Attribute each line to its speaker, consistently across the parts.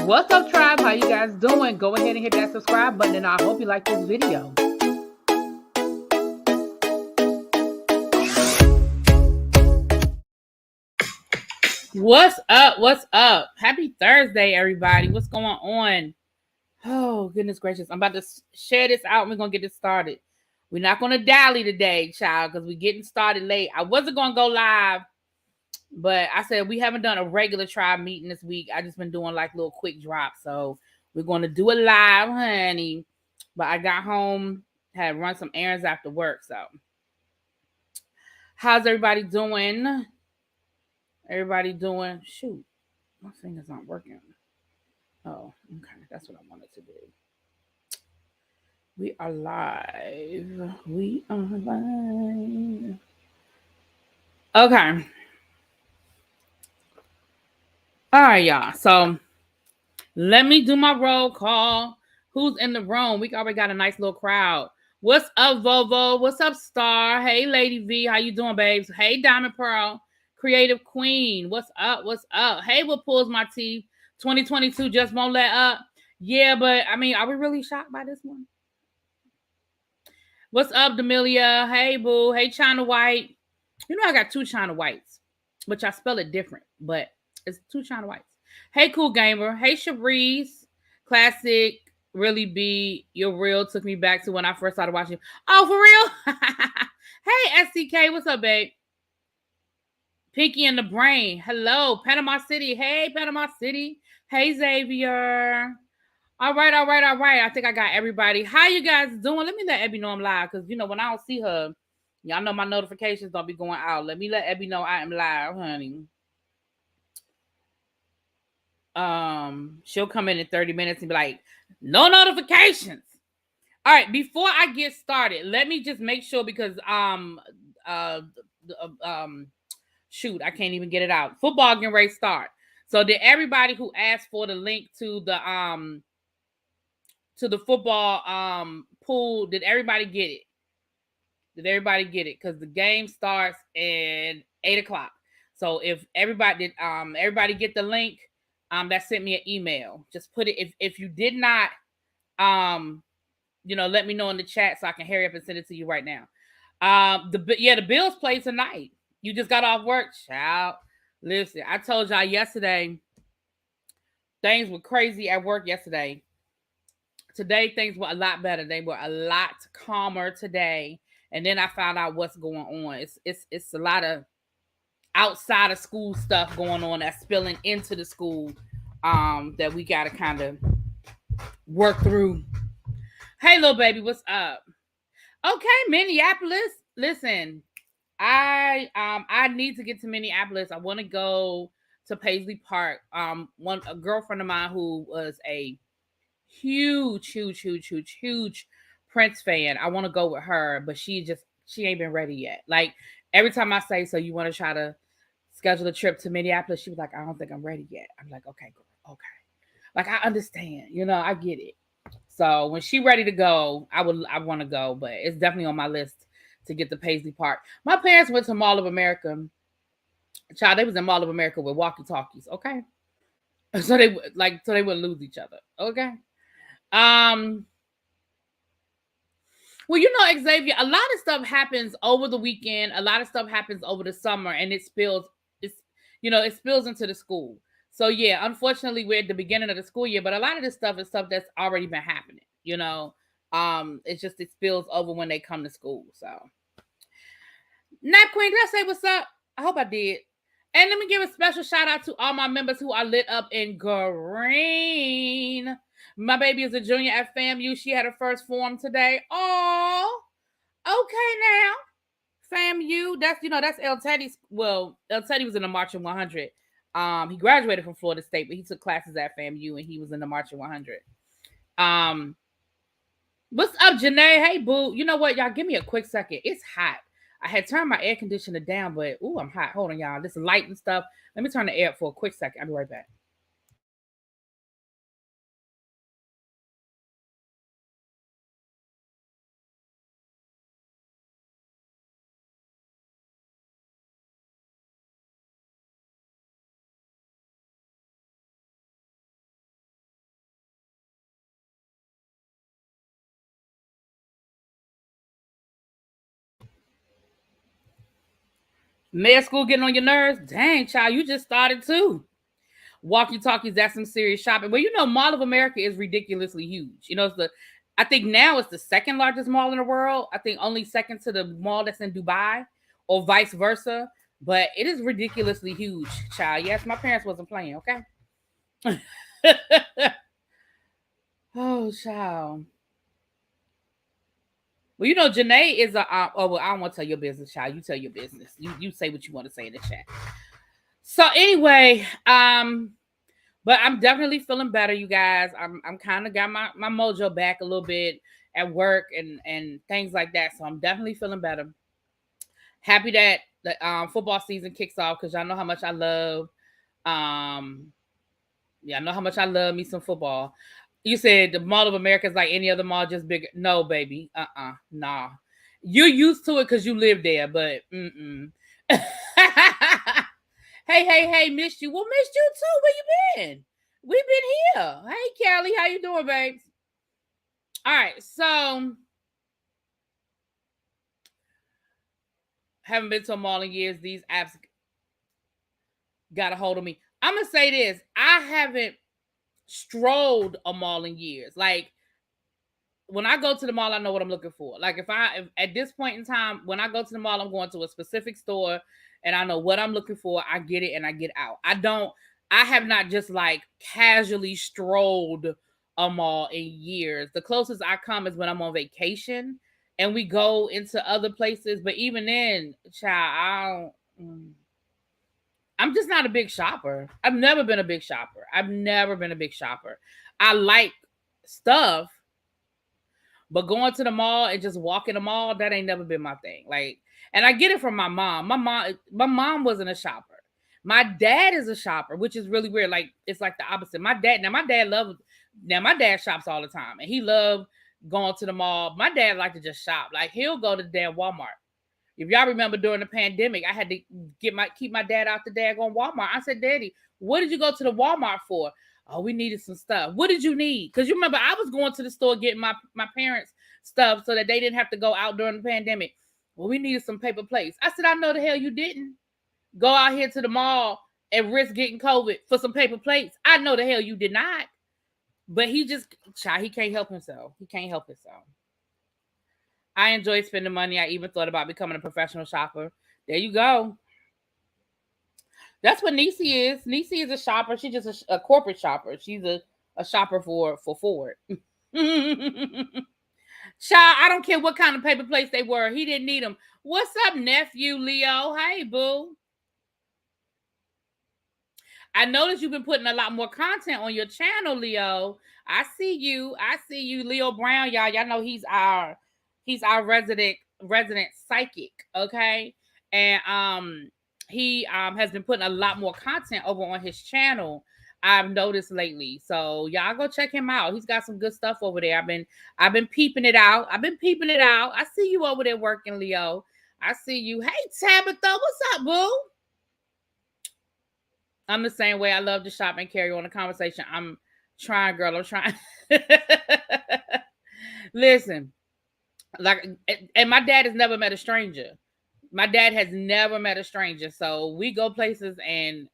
Speaker 1: What's up, tribe? How you guys doing? Go ahead and hit that subscribe button, and I hope you like this video. What's up? What's up? Happy Thursday, everybody. What's going on? Oh, goodness gracious. I'm about to share this out, and we're going to get this started. We're not going to dally today, child, because we're getting started late. I wasn't going to go live, but I said we haven't done a regular tribe meeting this week. I just been doing like little quick drops. So we're going to do it live, honey. But I got home, had to run some errands after work. So how's everybody doing? Everybody doing? Shoot, my finger's not working. Oh, okay. That's what I wanted to do. We are live. We are live. Okay. All right, y'all. So let me do my roll call. Who's in the room? We already got a nice little crowd. What's up, Vovo? What's up, Star? Hey, Lady V. How you doing, babes? Hey, Diamond Pearl. Creative Queen. What's up? What's up? Hey, what pulls my teeth? 2022 just won't let up. Yeah, but I mean, are we really shocked by this one? What's up, Demelia? Hey, boo. Hey, China White. You know I got two China Whites, which I spell it different, but it's two China Whites. Hey, Cool Gamer. Hey, Shabrice. Classic. Really be your real took me back to when I first started watching. Oh, for real? Hey, SCK. What's up, babe? Pinky in the Brain. Hello, Panama City. Hey, Panama City. Hey, Xavier. All right. I think I got everybody. How you guys doing? Let me let Abby know I'm live, because, you know, when I don't see her, y'all know my notifications don't be going out. Let me let Abby know I am live, honey. She'll come in 30 minutes and be like, no notifications. All right, before I get started, let me just make sure, because shoot, I can't even get it out. Football getting ready to start. So did everybody who asked for the link to the football pool, did everybody get it? Did everybody get it? Because the game starts at 8:00. So if everybody did, everybody get the link, that sent me an email. Just put it, if you did not, let me know in the chat so I can hurry up and send it to you right now. The Bills play tonight. You just got off work, child. Listen, I told y'all yesterday, things were crazy at work yesterday. Today, things were a lot better. They were a lot calmer today. And then I found out what's going on. It's a lot of outside of school stuff going on that's spilling into the school, that we got to kind of work through. Hey, little baby, what's up? Okay, Minneapolis. Listen, I need to get to Minneapolis. I want to go to Paisley Park. A girlfriend of mine who was a huge Prince fan. I want to go with her, but she ain't been ready yet. Like, every time I say, so you want to try to schedule a trip to Minneapolis, she was like, I don't think I'm ready yet. I'm like, okay, girl, okay. Like, I understand, I get it. So when she ready to go, I want to go, but it's definitely on my list to get to Paisley Park. My parents went to Mall of America. Child, they was in Mall of America with walkie-talkies, okay? So they wouldn't lose each other, okay? Well, Xavier, a lot of stuff happens over the weekend. A lot of stuff happens over the summer, and it spills into the school. So yeah, unfortunately, we're at the beginning of the school year, but a lot of this stuff is stuff that's already been happening. It's just it spills over when they come to school. So, Nap Queen, did I say what's up? I hope I did. And let me give a special shout out to all my members who are lit up in green. My baby is a junior at FAMU. She had her first form today. Oh, okay now. FAMU, that's El Teddy's. Well, El Teddy was in the Marching 100. He graduated from Florida State, but he took classes at FAMU and he was in the Marching 100. What's up, Janae? Hey, boo. You know what, y'all? Give me a quick second. It's hot. I had turned my air conditioner down, but I'm hot. Hold on, y'all. This light and stuff. Let me turn the air up for a quick second. I'll be right back. Med school getting on your nerves? Dang, child, you just started too. Walkie talkies, that's some serious shopping. Well, Mall of America is ridiculously huge. I think now it's the second largest mall in the world. I think only second to the mall that's in Dubai, or vice versa. But it is ridiculously huge, child. Yes, my parents wasn't playing, okay? Oh, child. Well, Janae is a. Oh, well, I don't want to tell your business, child. You tell your business. You say what you want to say in the chat. So anyway, but I'm definitely feeling better, you guys. I'm kind of got my mojo back a little bit at work and things like that. So I'm definitely feeling better. Happy that the football season kicks off, because y'all know how much I love. Yeah, I know how much I love me some football. You said the Mall of America is like any other mall, just bigger. No, baby. Nah. You're used to it because you live there, but Hey, missed you. Well, missed you too. Where you been? We've been here. Hey, Kelly, how you doing, babes? All right, so haven't been to a mall in years. These apps got a hold of me. I'm gonna say this: I haven't strolled a mall in years. Like, when I go to the mall, I know what I'm looking for. Like, if at this point in time, when I go to the mall, I'm going to a specific store and I know what I'm looking for. I get it and I get out. I have not just like casually strolled a mall in years. The closest I come is when I'm on vacation and we go into other places. But even then, child, I'm just not a big shopper. I've never been a big shopper. I like stuff, but going to the mall and just walking the mall, that ain't never been my thing. Like, and I get it from my mom. My mom wasn't a shopper. My dad is a shopper, which is really weird. Like, it's like the opposite. My dad shops all the time, and he loved going to the mall. My dad liked to just shop. Like, he'll go to the damn Walmart. If y'all remember during the pandemic, I had to keep my dad out the daggone Walmart. I said, Daddy, what did you go to the Walmart for? Oh, we needed some stuff. What did you need? Because you remember, I was going to the store getting my parents stuff so that they didn't have to go out during the pandemic. Well, we needed some paper plates. I said, I know the hell you didn't. Go out here to the mall and risk getting COVID for some paper plates. I know the hell you did not. But he can't help himself. He can't help himself. I enjoy spending money. I even thought about becoming a professional shopper. There you go. That's what Nisi is. Nisi is a shopper. She's just a corporate shopper. She's a shopper for Ford. Child, I don't care what kind of paper plates they were. He didn't need them. What's up, nephew Leo? Hey, boo. I noticed you've been putting a lot more content on your channel, Leo. I see you. Leo Brown, y'all. Y'all know he's our resident psychic, okay? And he has been putting a lot more content over on his channel, I've noticed lately. So y'all go check him out. He's got some good stuff over there. I've been peeping it out. I see you over there working, Leo. I see you. Hey, Tabitha, what's up, boo? I'm the same way. I love to shop and carry on a conversation. I'm trying, girl. I'm trying. Listen, like, and my dad has never met a stranger. So we go places and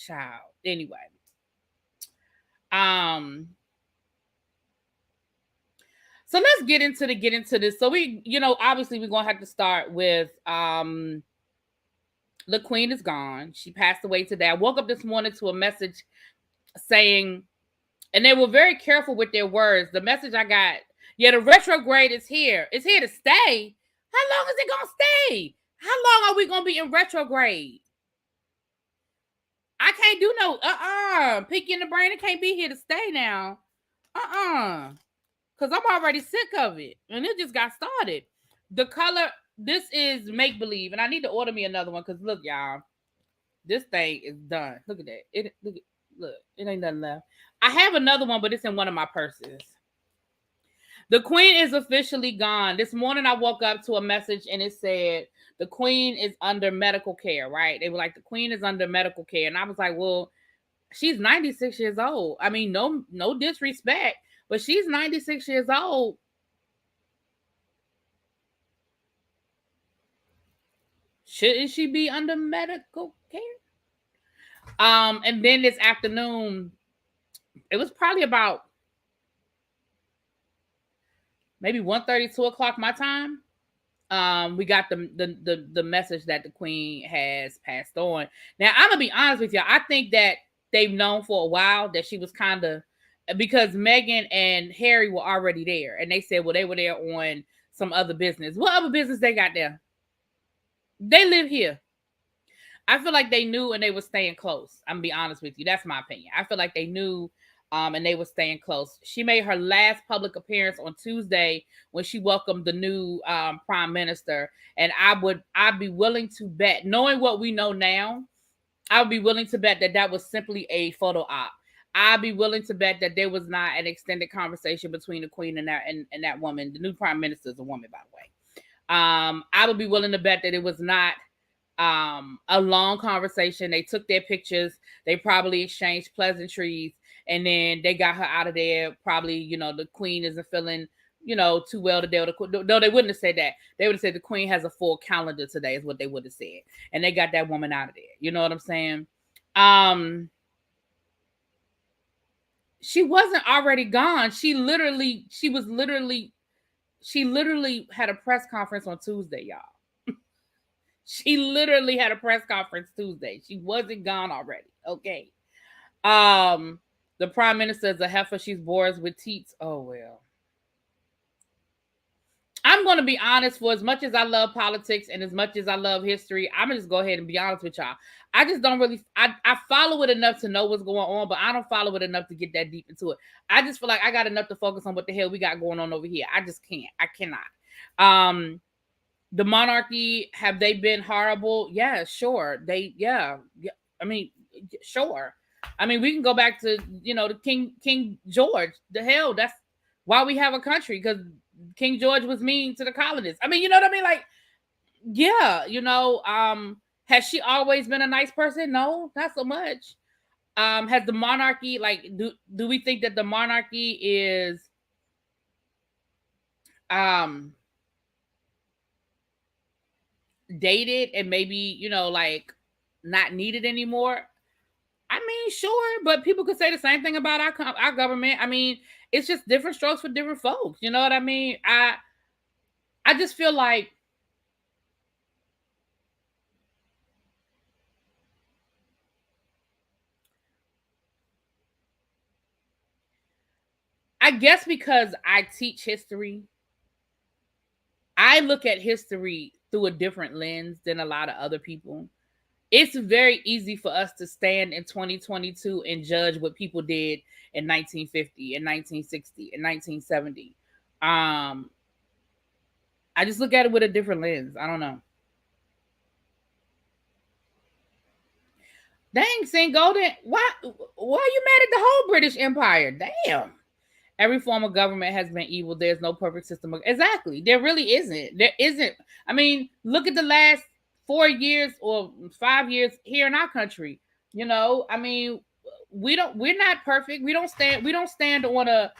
Speaker 1: child. Anyway. So let's get into this. So we, obviously we're gonna have to start with the queen is gone. She passed away today. I woke up this morning to a message saying, and they were very careful with their words. The message I got, yeah, the retrograde is here. It's here to stay. How long is it gonna stay? How long are we gonna be in retrograde? I can't do no pick in the brain. It can't be here to stay now. Because I'm already sick of it. And it just got started. The color, this is make believe. And I need to order me another one. Because look, y'all, this thing is done. Look at that. Look, it ain't nothing left. I have another one, but it's in one of my purses. The queen is officially gone. This morning I woke up to a message and it said, the queen is under medical care, right? They were like, the queen is under medical care. And I was like, well, she's 96 years old. I mean, no disrespect, but she's 96 years old. Shouldn't she be under medical care? And then this afternoon, it was probably about maybe 1:30, 2 o'clock my time. We got the message that the queen has passed on. Now, I'm gonna be honest with you. I think that they've known for a while that she was kind of, because Meghan and Harry were already there, and they said, well, they were there on some other business. What other business they got there? They live here. I feel like they knew and they were staying close. I'm gonna be honest with you. That's my opinion. I feel like they knew and they were staying close. She made her last public appearance on Tuesday when she welcomed the new prime minister. And I'd be willing to bet, knowing what we know now, I would be willing to bet that that was simply a photo op. I'd be willing to bet that there was not an extended conversation between the queen and that woman. The new prime minister is a woman, by the way. I would be willing to bet that it was not a long conversation. They took their pictures. They probably exchanged pleasantries, and then they got her out of there. Probably, the queen isn't feeling, too well today. No, they wouldn't have said that. They would have said the queen has a full calendar today, is what they would have said. And they got that woman out of there. You know what I'm saying? She wasn't already gone. She literally had a press conference on Tuesday, y'all. She literally had a press conference Tuesday. She wasn't gone already. Okay. The prime minister is a heifer. She's Boris with teats. Oh, well. I'm going to be honest. For as much as I love politics and as much as I love history, I'm going to just go ahead and be honest with y'all. I just don't really, I follow it enough to know what's going on, but I don't follow it enough to get that deep into it. I just feel like I got enough to focus on what the hell we got going on over here. I just can't. I cannot. The monarchy, have they been horrible? Yeah, sure. Yeah. I mean, sure. I mean, we can go back to, the King George. The hell, that's why we have a country, because King George was mean to the colonists. I mean, you know what I mean? Like, yeah, has she always been a nice person? No, not so much. Has the monarchy, like, do we think that the monarchy is dated and maybe, like, not needed anymore? I mean, sure, but people could say the same thing about our government. I mean, it's just different strokes for different folks. You know what I mean? I just feel like I guess because I teach history, I look at history through a different lens than a lot of other people. It's very easy for us to stand in 2022 and judge what people did in 1950 and 1960 and 1970. I just look at it with a different lens. I don't know. Dang, St. Golden, why are you mad at the whole British Empire? Damn. Every form of government has been evil. There's no perfect system. Exactly. There really isn't. There isn't. I mean, look at the last 4 years or 5 years here in our country. I mean, we're not perfect. We don't stand on a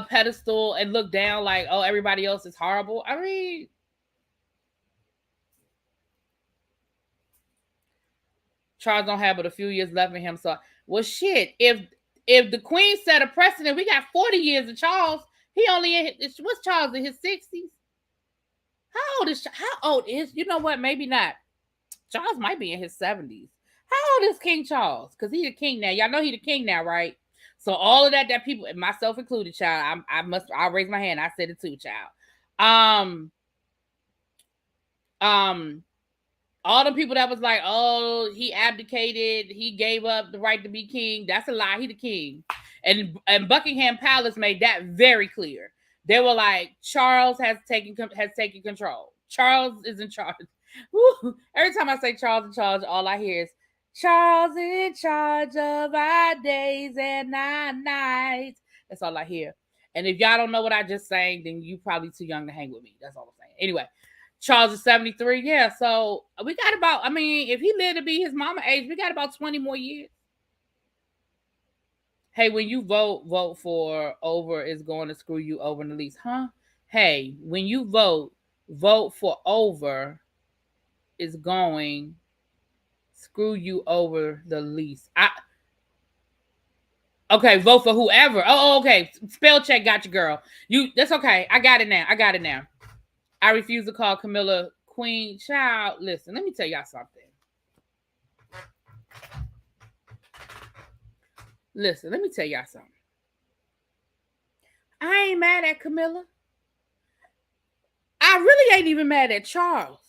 Speaker 1: pedestal and look down like, oh, everybody else is horrible. I mean, Charles don't have but a few years left in him. So, well, shit. If the Queen set a precedent, we got 40 years of Charles. He only what's Charles in his 60s? How old is? You know what? Maybe not. Charles might be in his 70s. How old is King Charles? Because he's the king now. Y'all know he's the king now, right? So all of that people, myself included, child. I'll raise my hand. I said it too, child. All the people that was like, oh, he abdicated, he gave up the right to be king. That's a lie. He the king. And Buckingham Palace made that very clear. They were like, Charles has taken control. Charles is in charge. Woo. Every time I say Charles in charge, all I hear is Charles in charge of our days and our nights. That's all I hear. And if y'all don't know what I just sang, then you probably too young to hang with me. That's all I'm saying. Anyway, Charles is 73. Yeah, so we got about, I mean, if he lived to be his mama age, we got about 20 more years. Hey, when you vote for over is going to screw you over in the least, huh? Hey, when you vote for over is going screw you over the least. Okay, vote for whoever. Oh, okay. Spell check got you, girl. That's okay. I got it now. I refuse to call Camilla queen. Child, listen, let me tell y'all something. Listen, let me tell y'all something. I ain't mad at Camilla. I really ain't even mad at Charles.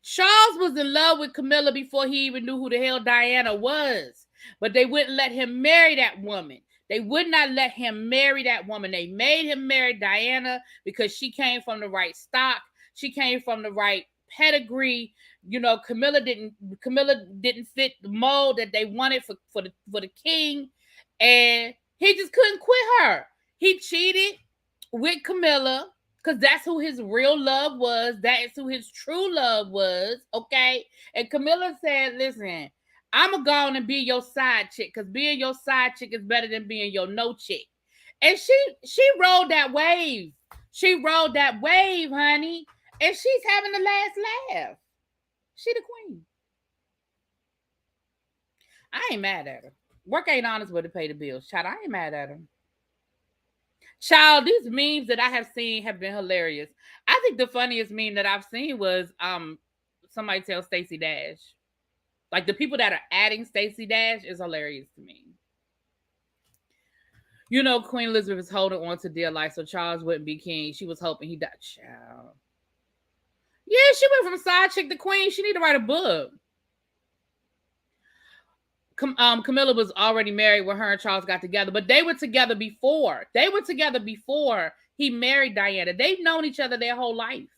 Speaker 1: Charles was in love with Camilla before he even knew who the hell Diana was. But they wouldn't let him marry that woman. They would not let him marry that woman. They made him marry Diana because she came from the right stock. She came from the right pedigree. You know, Camilla didn't fit the mold that they wanted for the king. And he just couldn't quit her. He cheated with Camilla because that's who his real love was. That is who his true love was. Okay. And Camilla said, listen, I'm going to go on and be your side chick because being your side chick is better than being your no chick. And she rode that wave. She rode that wave, honey. And she's having the last laugh. She the queen. I ain't mad at her. Work ain't honest but to pay the bills. Child, I ain't mad at her. Child, these memes that I have seen have been hilarious. I think the funniest meme that I've seen was somebody tell Stacey Dash. Like the people that are adding Stacey Dash is hilarious to me. You know, Queen Elizabeth is holding on to dear life so Charles wouldn't be king. She was hoping he died. Child. Yeah, she went from side chick to queen. She need to write a book. Camilla was already married when her and Charles got together, but they were together before. He married Diana. They've known each other their whole life.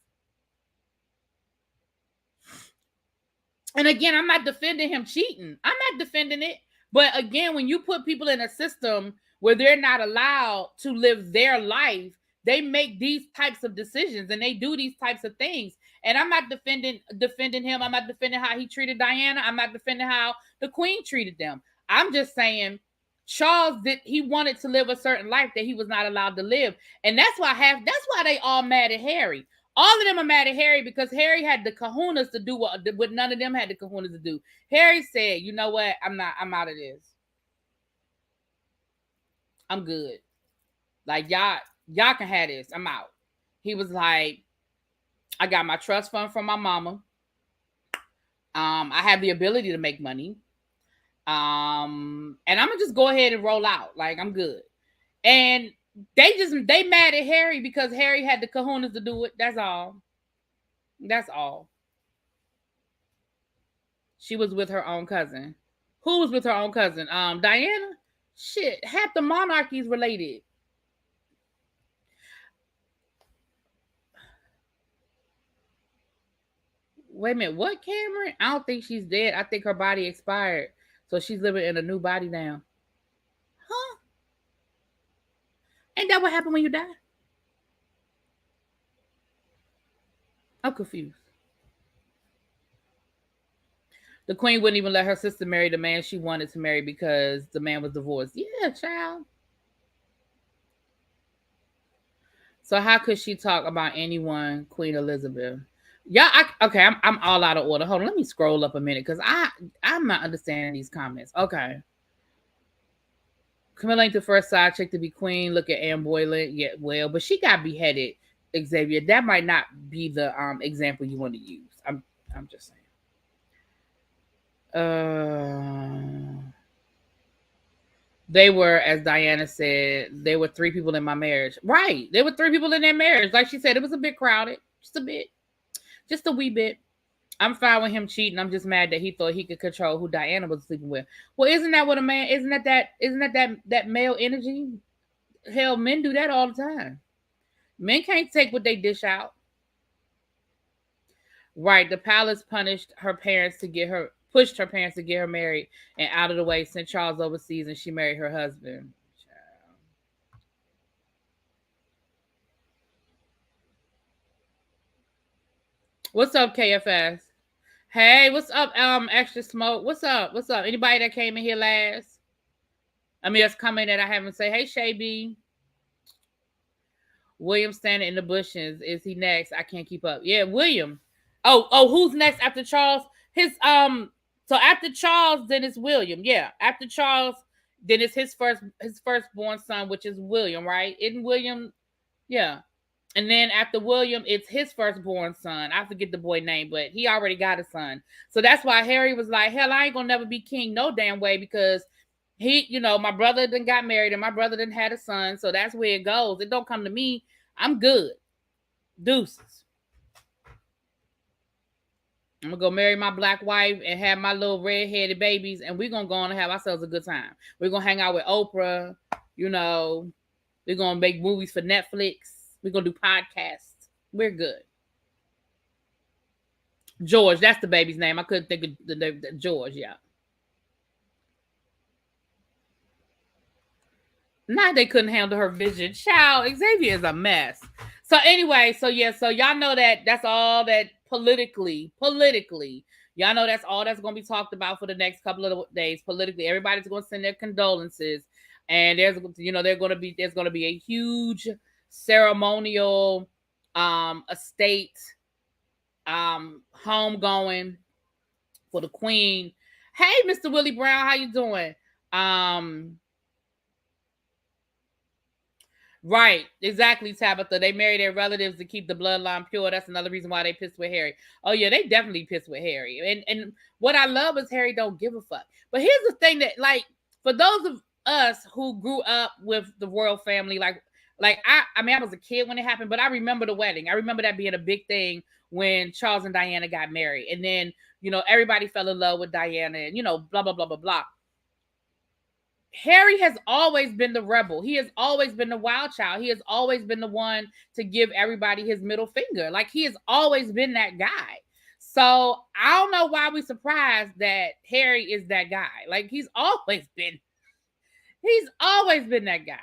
Speaker 1: And again, I'm not defending him cheating. I'm not defending it. But again, when you put people in a system where they're not allowed to live their life, they make these types of decisions and they do these types of things. And I'm not defending him. I'm not defending how he treated Diana. I'm not defending how the queen treated them. I'm just saying Charles he wanted to live a certain life that he was not allowed to live. And that's why they all mad at Harry. All of them are mad at Harry because Harry had the kahunas to do what none of them had the kahunas to do. Harry said, you know what? I'm out of this. I'm good. Like, y'all can have this. I'm out. He was like, I got my trust fund from my mama. I have the ability to make money. And I'm gonna just go ahead and roll out. Like, I'm good. And they mad at Harry because Harry had the kahunas to do it. That's all. She was with her own cousin. Who was with her own cousin? Diana? Shit, half the monarchy's related. Wait a minute, what, Cameron? I don't think she's dead. I think her body expired. So she's living in a new body now. Huh? Ain't that what happened when you die? I'm confused. The queen wouldn't even let her sister marry the man she wanted to marry because the man was divorced. Yeah, child. So how could she talk about anyone, Queen Elizabeth? Yeah, I'm all out of order. Hold on, let me scroll up a minute because I'm not understanding these comments. Okay. Camilla ain't the first side chick to be queen. Look at Anne Boleyn. Yeah, well, but she got beheaded, Xavier. That might not be the example you want to use. I'm just saying. They were, as Diana said, there were 3 people in my marriage. Right. There were 3 people in their marriage. Like she said, it was a bit crowded. Just a bit. Just a wee bit. I'm fine with him cheating. I'm just mad that he thought he could control who Diana was sleeping with. Well, isn't that what a man, isn't that male energy? Hell, men do that all the time. Men can't take what they dish out. Right. The palace pushed her parents to get her married and out of the way, sent Charles overseas, and she married her husband. What's up, KFS? Hey, what's up, Extra Smoke? What's up? Anybody that came in here last? I mean, that's coming that I haven't say. Hey, Shay B. William standing in the bushes. Is he next? I can't keep up. Yeah, William. Who's next after Charles? So after Charles, then it's William. Yeah, after Charles, then it's his firstborn son, which is William, right? Isn't William? Yeah. And then after William, it's his firstborn son. I forget the boy name, but he already got a son. So that's why Harry was like, hell, I ain't gonna never be king no damn way, because my brother done got married and my brother done had a son. So that's where it goes. It don't come to me. I'm good. Deuces. I'm gonna go marry my black wife and have my little red-headed babies, and we're gonna go on and have ourselves a good time. We're gonna hang out with Oprah, we're gonna make movies for Netflix, we're gonna do podcasts. We're good. George, that's the baby's name. I couldn't think of the name. George, yeah. Not they couldn't handle her vision. Child, Xavier is a mess. So anyway, so y'all know that's all that politically, y'all know that's all that's going to be talked about for the next couple of days politically. Everybody's going to send their condolences, and there's going to be a huge ceremonial estate homegoing for the Queen. Hey, Mr. Willie Brown, how you doing? Right, exactly, Tabitha. They marry their relatives to keep the bloodline pure. That's another reason why they pissed with Harry. Oh yeah, they definitely pissed with Harry. And what I love is Harry don't give a fuck. But here's the thing that, like, for those of us who grew up with the royal family, like I mean, I was a kid when it happened, but I remember the wedding. I remember that being a big thing when Charles and Diana got married, and then everybody fell in love with Diana, and blah blah blah blah blah. Harry has always been the rebel. He has always been the wild child. He has always been the one to give everybody his middle finger. Like, he has always been that guy. So I don't know why we're surprised that Harry is that guy. Like, he's always been that guy.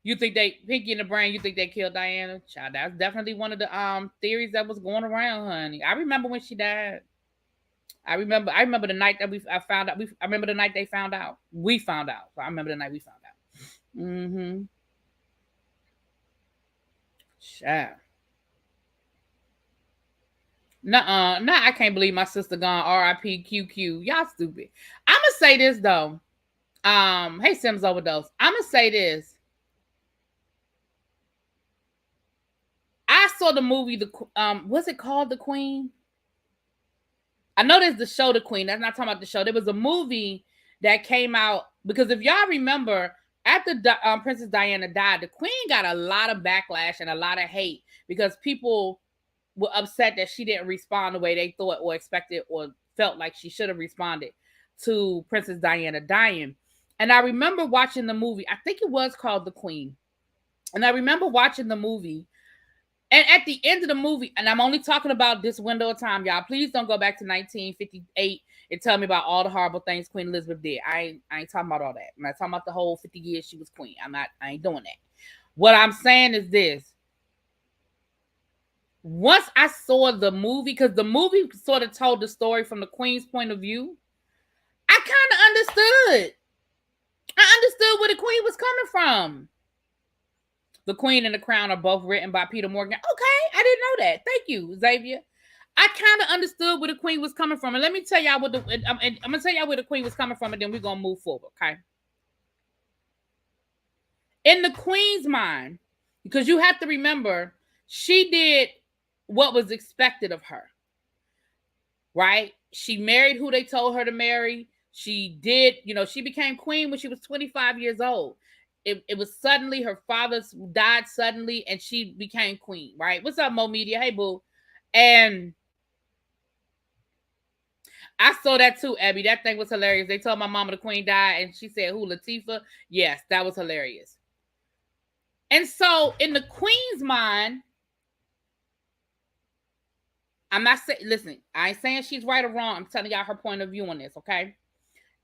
Speaker 1: You think Pinky in the Brain, you think they killed Diana? Child, that's definitely one of the theories that was going around, honey. I remember when she died. I remember the night that I found out. I remember the night they found out. We found out. So I remember the night we found out. Mm-hmm. Child. Nuh-uh. Nah, I can't believe my sister gone. R.I.P. QQ. Y'all stupid. I'ma say this though. Hey, Sims Overdose. I'ma say this. I saw the movie, was it called The Queen? I know there's the show The Queen. That's not talking about the show. There was a movie that came out, because if y'all remember, after Princess Diana died, the Queen got a lot of backlash and a lot of hate because people were upset that she didn't respond the way they thought or expected or felt like she should have responded to Princess Diana dying. And I remember watching the movie. I think it was called The Queen. And I remember watching the movie. And at the end of the movie, and I'm only talking about this window of time, y'all. Please don't go back to 1958 and tell me about all the horrible things Queen Elizabeth did. I ain't talking about all that. I'm not talking about the whole 50 years she was queen. I ain't doing that. What I'm saying is this. Once I saw the movie, because the movie sort of told the story from the Queen's point of view, I kind of understood. I understood where the Queen was coming from. The Queen and the Crown are both written by Peter Morgan. Okay, I didn't know that. Thank you, Xavier. I kind of understood where the Queen was coming from. And let me tell y'all I'm going to tell y'all where the Queen was coming from, and then we're going to move forward, okay? In the Queen's mind, because you have to remember, she did what was expected of her, right? She married who they told her to marry. She did, she became queen when she was 25 years old. It was suddenly, her father died suddenly, and she became queen, right? What's up, Mo Media? Hey, boo. And I saw that too, Abby. That thing was hilarious. They told my mama the Queen died, and she said, who, Latifah? Yes, that was hilarious. And so, in the Queen's mind, I'm not saying, listen, I ain't saying she's right or wrong. I'm telling y'all her point of view on this, okay?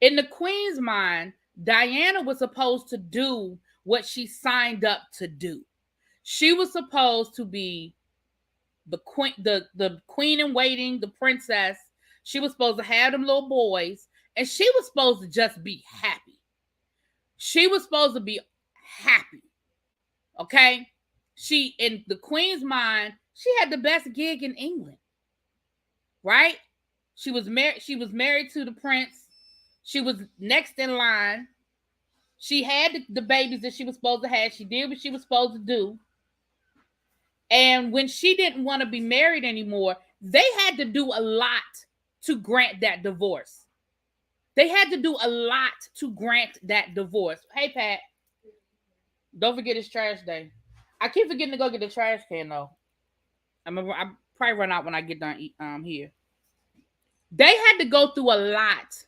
Speaker 1: In the Queen's mind, Diana was supposed to do what she signed up to do. She was supposed to be the queen in waiting, the princess. She was supposed to have them little boys, and she was supposed to just be happy. She was supposed to be happy. Okay? In the Queen's mind, She had the best gig in England, right? She was married. She was married to the prince. She was next in line. She had the babies that she was supposed to have. She did what she was supposed to do. And when she didn't want to be married anymore, they had to do a lot to grant that divorce. They had to do a lot to grant that divorce. Hey, Pat, don't forget it's trash day. I keep forgetting to go get the trash can, though. I probably run out when I get done here. They had to go through a lot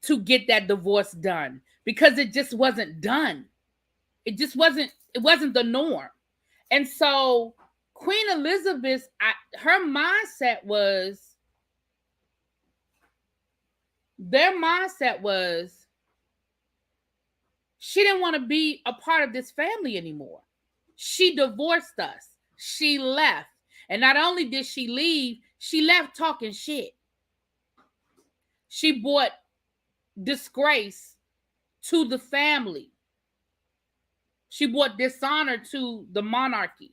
Speaker 1: to get that divorce done because it just wasn't done. It wasn't the norm. And so Queen Elizabeth, her mindset was, she didn't want to be a part of this family anymore. She divorced us. She left. And not only did she leave, she left talking shit. She brought disgrace to the family. She brought dishonor to the monarchy.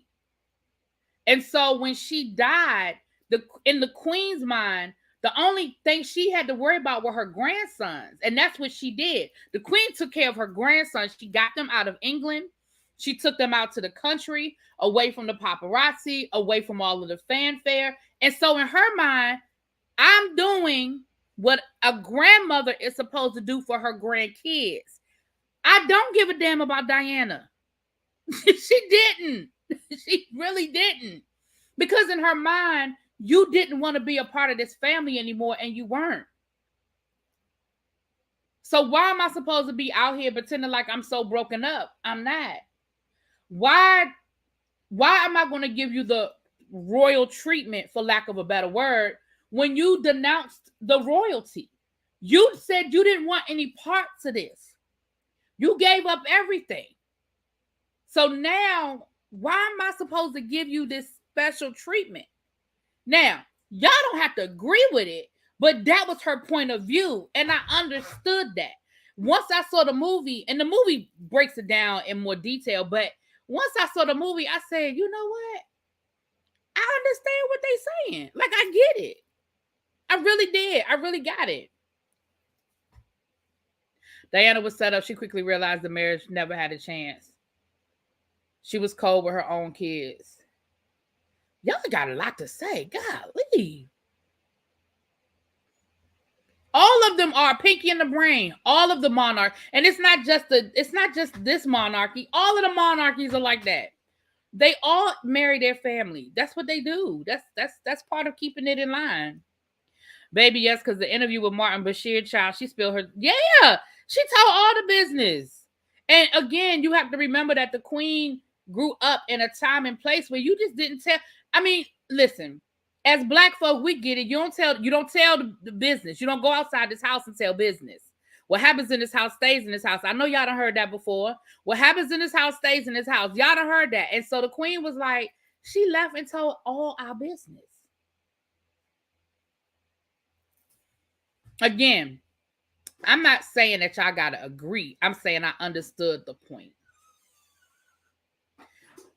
Speaker 1: And so when she died, in the queen's mind, the only thing she had to worry about were her grandsons. And that's what she did. The queen took care of her grandsons. She got them out of England. She took them out to the country, away from the paparazzi, away from all of the fanfare. And so in her mind, I'm doing what a grandmother is supposed to do for her grandkids. I don't give a damn about Diana. She didn't. She really didn't. Because in her mind, you didn't want to be a part of this family anymore, and you weren't. So why am I supposed to be out here pretending like I'm so broken up? I'm not. Why am I going to give you the royal treatment, for lack of a better word, when you denounced the royalty? You said you didn't want any parts of this. You gave up everything. So now, why am I supposed to give you this special treatment? Now, y'all don't have to agree with it, but that was her point of view, and I understood that. Once I saw the movie, and the movie breaks it down in more detail, but once I saw the movie, I said, you know what? I understand what they're saying. Like, I get it. I really did. I really got it. Diana was set up. She quickly realized the marriage never had a chance. She was cold with her own kids. Y'all got a lot to say. Golly. All of them are Pinky in the Brain. All of the monarchs. And it's not just this monarchy. All of the monarchies are like that. They all marry their family. That's what they do. That's part of keeping it in line. Baby, yes, because the interview with Martin Bashir, child, she spilled her. Yeah, she told all the business. And again, you have to remember that the queen grew up in a time and place where you just didn't tell. I mean, listen, as Black folk, we get it. You don't tell the business. You don't go outside this house and tell business. What happens in this house stays in this house. I know y'all done heard that before. What happens in this house stays in this house. Y'all done heard that. And so the queen was like, she left and told all our business. Again, I'm not saying that y'all got to agree. I'm saying I understood the point.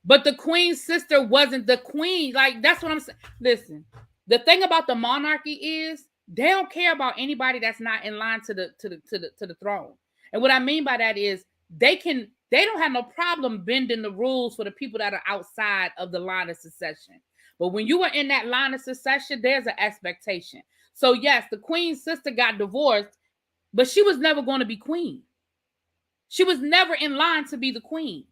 Speaker 1: But the queen's sister wasn't the queen. Like, that's what I'm saying. Listen, the thing about the monarchy is they don't care about anybody that's not in line to the throne. And what I mean by that is they don't have no problem bending the rules for the people that are outside of the line of succession. But when you are in that line of succession, there's an expectation. So yes, the queen's sister got divorced, but she was never going to be queen. She was never in line to be the queen.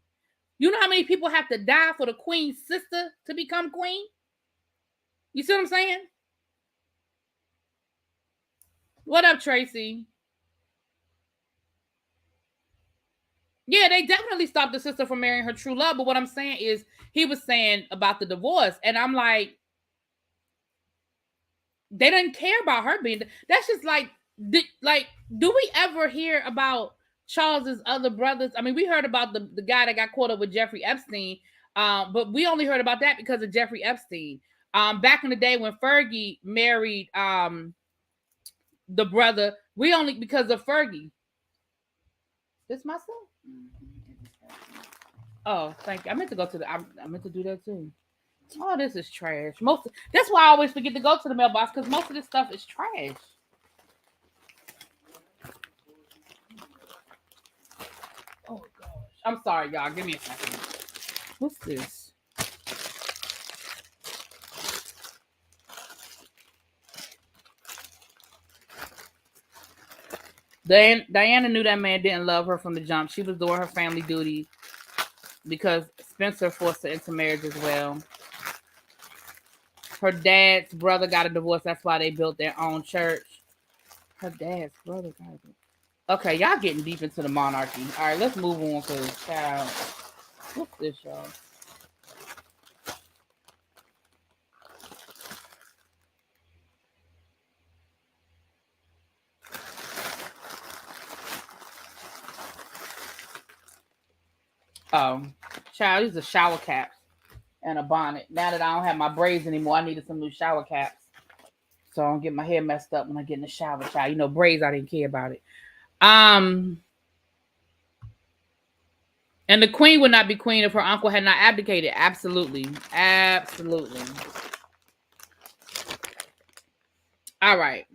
Speaker 1: You know how many people have to die for the queen's sister to become queen? You see what I'm saying? What up, Tracy? Yeah, they definitely stopped the sister from marrying her true love. But what I'm saying is, he was saying about the divorce. And I'm like, they didn't care about her being. That's just like, do we ever hear about Charles's other brothers? I mean, we heard about the guy that got caught up with Jeffrey Epstein, but we only heard about that because of Jeffrey Epstein. Back in the day when Fergie married the brother, we only because of Fergie. This myself? Oh, thank you. I meant to go to I meant to do that too. Oh, this is trash. That's why I always forget to go to the mailbox because most of this stuff is trash. Oh gosh. I'm sorry, y'all. Give me a second. What's this? Diana knew that man didn't love her from the jump. She was doing her family duty because Spencer forced her into marriage as well. Her dad's brother got a divorce. That's why they built their own church. Her dad's brother got a divorce. Okay, y'all getting deep into the monarchy. All right, let's move on because, child, what's this, y'all? Oh, child, these are shower caps and a bonnet. Now that I don't have my braids anymore, I needed some new shower caps. So I don't get my hair messed up when I get in the shower, child. You know, braids, I didn't care about it. And the queen would not be queen if her uncle had not abdicated. Absolutely. Absolutely. All right.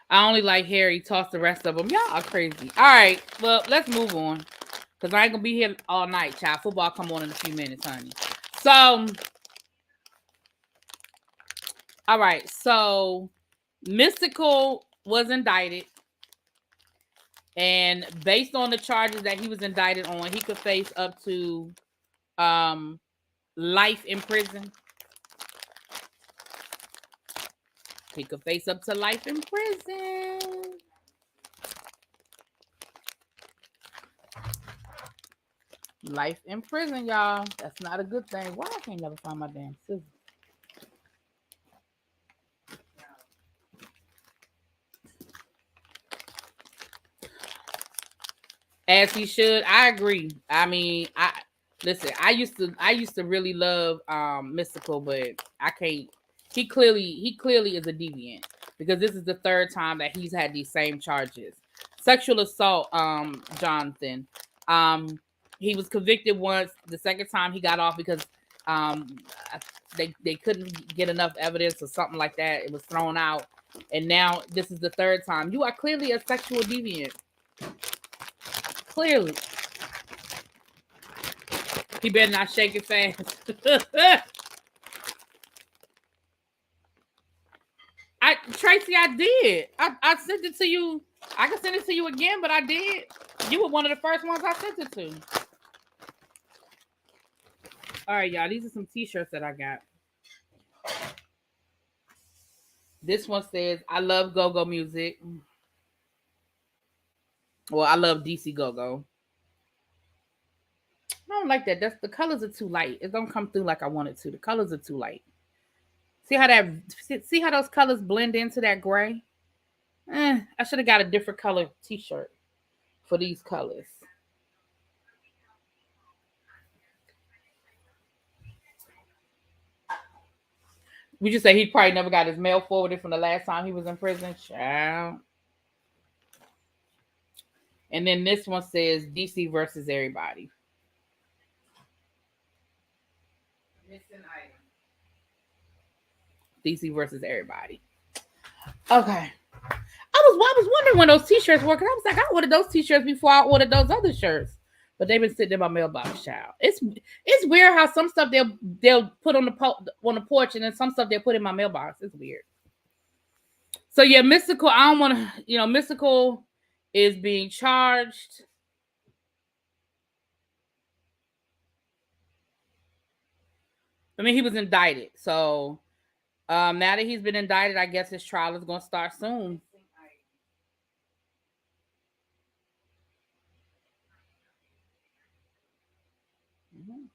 Speaker 1: I only like Harry. Toss the rest of them. Y'all are crazy. All right. Well, let's move on. Because I ain't going to be here all night, child. Football come on in a few minutes, honey. So, all right. So, Mystikal was indicted. And based on the charges that he was indicted on, he could face up to life in prison. He could face up to life in prison. Life in prison, y'all. That's not a good thing. Why I can't never find my damn scissors? As he should. I agree. I mean, listen. I used to really love Mystikal, but I can't. He clearly is a deviant because this is the third time that he's had these same charges. Sexual assault, Jonathan. He was convicted once. The second time he got off because they couldn't get enough evidence or something like that. It was thrown out, and now this is the third time. You are clearly a sexual deviant. Clearly. He better not shake it fast. Tracy, I did. I sent it to you. I can send it to you again, but I did. You were one of the first ones I sent it to. All right, y'all. These are some t-shirts that I got. This one says, I love go-go music. Well, I love DC go-go. I don't like that. The colors are too light. It don't come through like I want it to. The colors are too light. See how those colors blend into that gray? I should have got a different color t-shirt for these colors. We just say he probably never got his mail forwarded from the last time he was in prison. Child. And then this one says DC versus everybody. Missing item. DC versus everybody. Okay. I was wondering when those t-shirts were, because I was like, I ordered those t-shirts before I ordered those other shirts. But they've been sitting in my mailbox, child. It's weird how some stuff they'll put on the porch, and then some stuff they'll put in my mailbox. It's weird. So yeah, Mystikal. I don't want to. Mystikal is being charged. I mean, he was indicted. So now that he's been indicted, I guess his trial is going to start soon. Mm-hmm.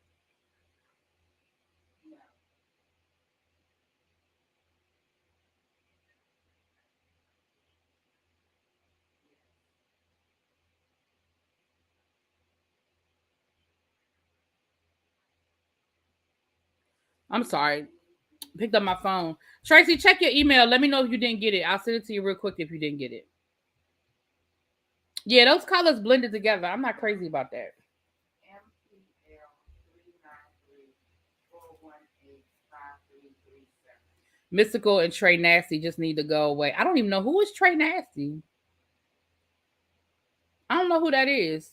Speaker 1: I'm sorry. Picked up my phone. Tracy, check your email. Let me know if you didn't get it. I'll send it to you real quick if you didn't get it. Yeah, those colors blended together. I'm not crazy about that. Mystikal and Trey Nasty just need to go away. I don't even know who is Trey Nasty. I don't know who that is.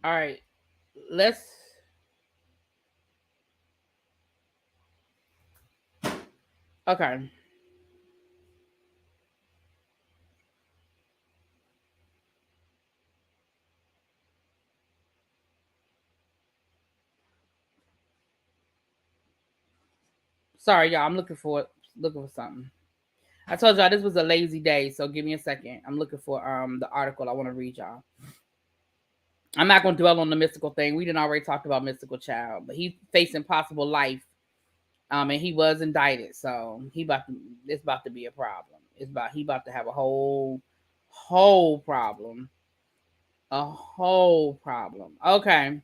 Speaker 1: All right, let's. Okay. Sorry, y'all. I'm looking for something. I told y'all this was a lazy day, so give me a second. I'm looking for the article I want to read y'all. I'm not gonna dwell on the Mystikal thing. We didn't already talked about Mystikal Child, but he facing possible life. And he was indicted, so it's about to be a problem. He about to have a whole problem. A whole problem. Okay.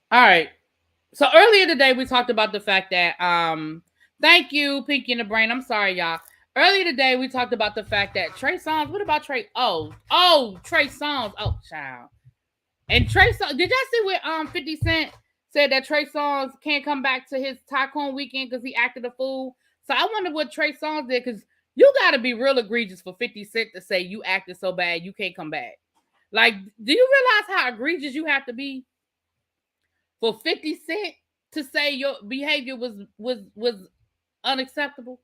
Speaker 1: All right. So earlier today we talked about the fact that thank you, Pinky in the Brain. I'm sorry, y'all. Earlier today we talked about the fact that Trey Songz. What about Trey? Oh, Trey Songz. Oh, child. And Trey Songz. Did y'all see what 50 Cent said that Trey Songz can't come back to his Tycoon weekend because he acted a fool? So I wonder what Trey Songz did, because you got to be real egregious for 50 Cent to say you acted so bad you can't come back. Like, do you realize how egregious you have to be for 50 Cent to say your behavior was unacceptable?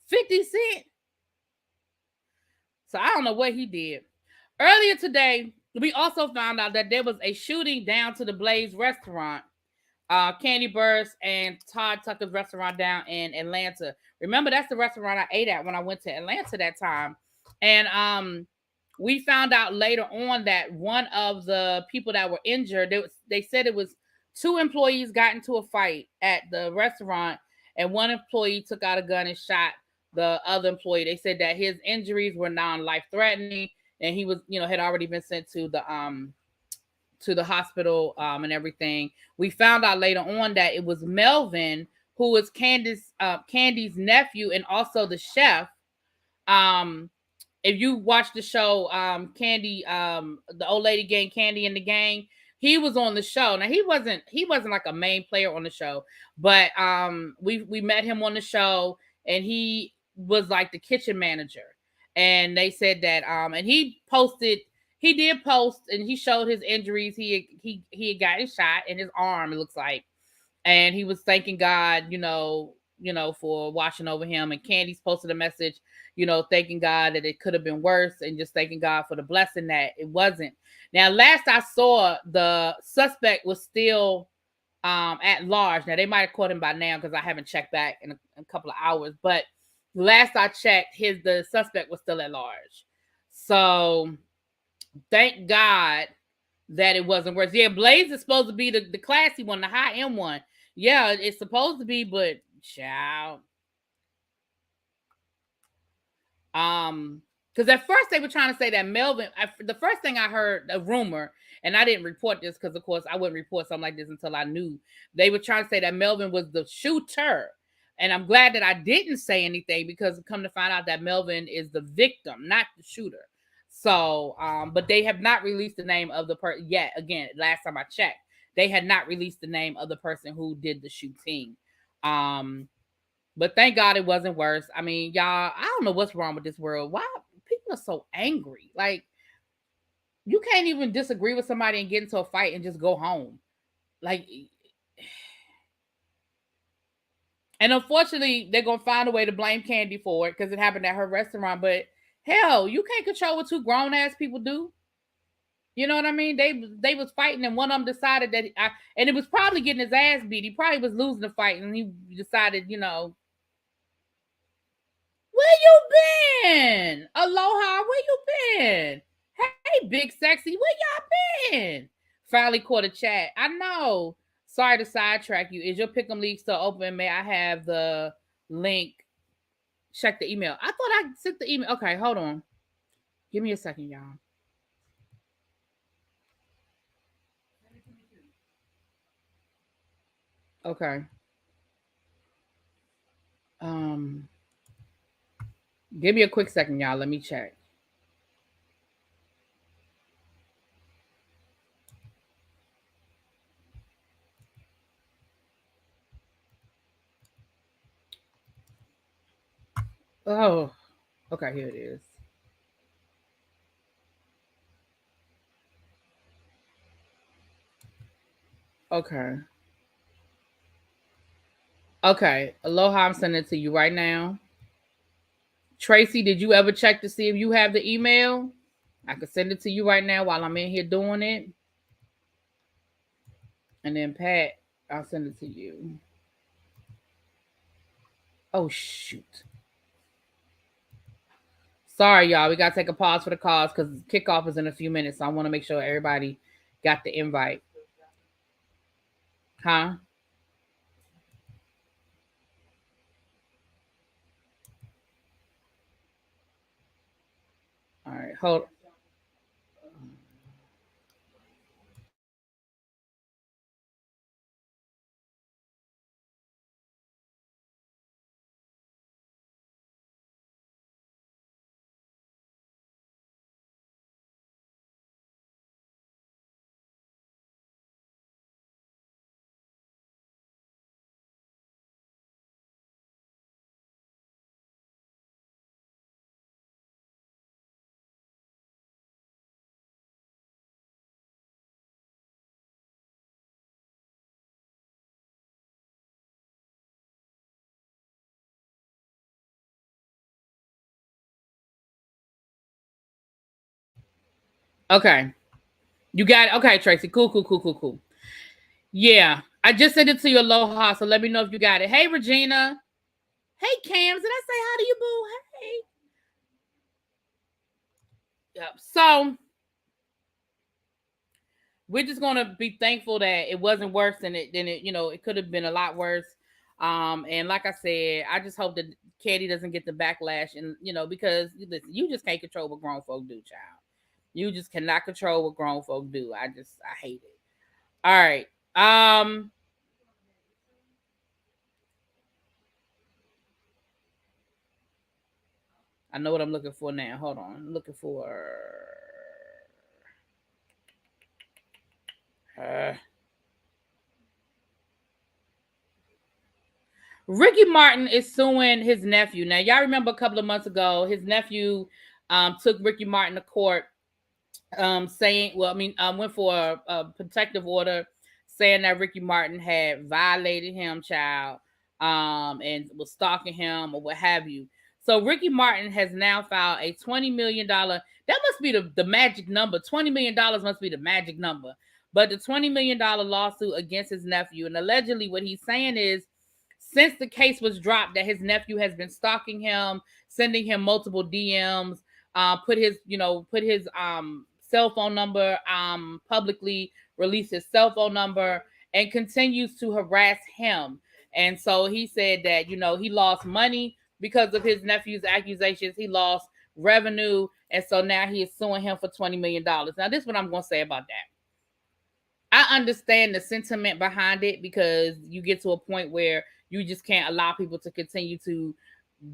Speaker 1: 50 Cent. So I don't know what he did. Earlier today, we also found out that there was a shooting down to the Blaze restaurant, Kandi Burruss and Todd Tucker's restaurant down in Atlanta. Remember, that's the restaurant I ate at when I went to Atlanta that time. And we found out later on that one of the people that were injured, they said it was two employees got into a fight at the restaurant, and one employee took out a gun and shot the other employee. They said that his injuries were non-life threatening, and he was, had already been sent to the hospital and everything. We found out later on that it was Melvin, who is Kandi's nephew and also the chef. If you watch the show, Kandi, the old lady gang, Kandi and the gang, he was on the show. Now he wasn't like a main player on the show, but we met him on the show, and he was like the kitchen manager. And they said that and he did post, and he showed his injuries. He had gotten shot in his arm, it looks like, and he was thanking God, for watching over him. And Candy's posted a message, thanking God that it could have been worse, and just thanking God for the blessing that it wasn't. Now, last I saw, the suspect was still at large. Now, they might have caught him by now, because I haven't checked back in a couple of hours. But last I checked, the suspect was still at large. So thank God that it wasn't worse. Yeah, Blaze is supposed to be the classy one, the high end one. Yeah, it's supposed to be, but child. Because at first they were trying to say that Melvin, the first thing I heard, a rumor, and I didn't report this because, of course, I wouldn't report something like this until I knew. They were trying to say that Melvin was the shooter. And I'm glad that I didn't say anything, because come to find out that Melvin is the victim, not the shooter. So, but they have not released the name of the person yet. Again, last time I checked, they had not released the name of the person who did the shooting. But thank God it wasn't worse. I mean, y'all, I don't know what's wrong with this world. Why people are so angry? Like, you can't even disagree with somebody and get into a fight and just go home. Like, and unfortunately, they're gonna find a way to blame Kandi for it because it happened at her restaurant. But hell, you can't control what two grown ass people do. You know what I mean? They was fighting, and one of them decided that, and it was probably getting his ass beat. He probably was losing the fight, and he decided, where you been? Aloha, where you been? Hey, big sexy, where y'all been? Finally caught a chat. I know. sorry to sidetrack you. Is your Pick'em League still open? May I have the link? Check the email. I thought I sent the email. Okay, hold on. Give me a second, y'all. Okay. Um, give me a quick second, y'all. Let me check. Oh, okay, here it is. Okay. Okay. Aloha, I'm sending it to you right now. Tracy, did you ever check to see if you have the email? I can send it to you right now while I'm in here doing it. And then Pat, I'll send it to you. Oh shoot. Sorry, y'all. We gotta take a pause for the cause because kickoff is in a few minutes. So I want to make sure everybody got the invite. Huh? All right. Hold. Okay. You got it. Okay, Tracy. Cool, cool, cool, cool, cool. Yeah. I just sent it to you, Aloha. So let me know if you got it. Hey, Regina. Hey, Cams. Did I say hi to you, boo? Hey. Yep. So we're just gonna be thankful that it wasn't worse than it, it could have been a lot worse. And like I said, I just hope that Kandi doesn't get the backlash, and because listen, you just can't control what grown folk do, child. You just cannot control what grown folk do. I hate it. All right. I know what I'm looking for now. Hold on. I'm looking for uh, Ricky Martin is suing his nephew. Now, y'all remember a couple of months ago, his nephew took Ricky Martin to court, saying, well, I mean, went for a protective order, saying that Ricky Martin had violated him, child, and was stalking him or what have you. So Ricky Martin has now filed a $20 million. That must be the magic number. $20 million must be the magic number. But the $20 million lawsuit against his nephew, and allegedly what he's saying is, since the case was dropped, that his nephew has been stalking him, sending him multiple DMs, put his cell phone number publicly, released his cell phone number, and continues to harass him. And so he said that he lost money because of his nephew's accusations. He lost revenue, and so now he is suing him for $20 million. Now, this is what I'm going to say about that. I understand the sentiment behind it, because you get to a point where you just can't allow people to continue to